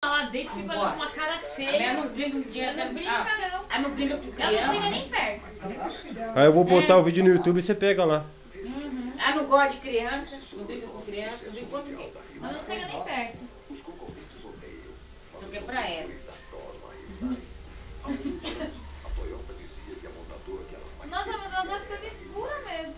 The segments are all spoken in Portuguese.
lá dentro, fica olhando com uma cara feia. Eu não brinco com dinheiro. Não brinca, não. Ah, não brinca com Ela não criança. chega nem perto. Aí eu vou botar o vídeo no YouTube e você pega lá. Ah, não gosta de criança, não brinca com criança, não brinca com ninguém. Ela não chega nem perto. Porque é pra ela. Nossa, mas ela tá ficando escura mesmo.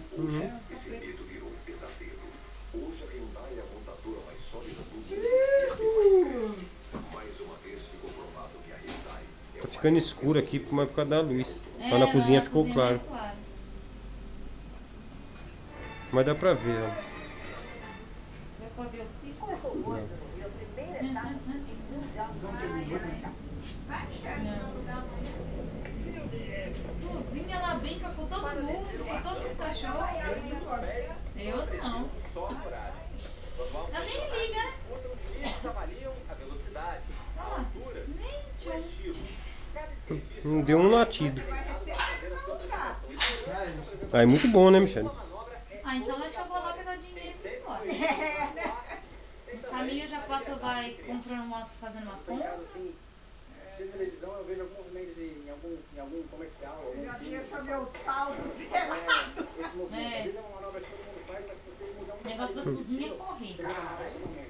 Tá ficando escuro aqui, mas por causa da luz. É, Lá na cozinha ficou cozinha claro. mais claro. Mas dá pra ver, ó. Deu pra ver o cisco? Suzinha, ela brinca com todo mundo, com todos os cachorros. Eu não. Ela nem liga, né? Ah, nem tchum. Não deu um latido. Aí muito bom, né, Michele? Ah, então acho que eu vou lá pegar o dinheiro e vou embora. O caminho já passou, vai comprando fazendo umas compras. Na televisão eu vejo algum movimento em algum comercial. Já deixa meu saldo zerado. Esse movimento, às vezes é uma manobra que todo mundo faz, mas se você mudar um O negócio da Suzinha é correr. detalhe,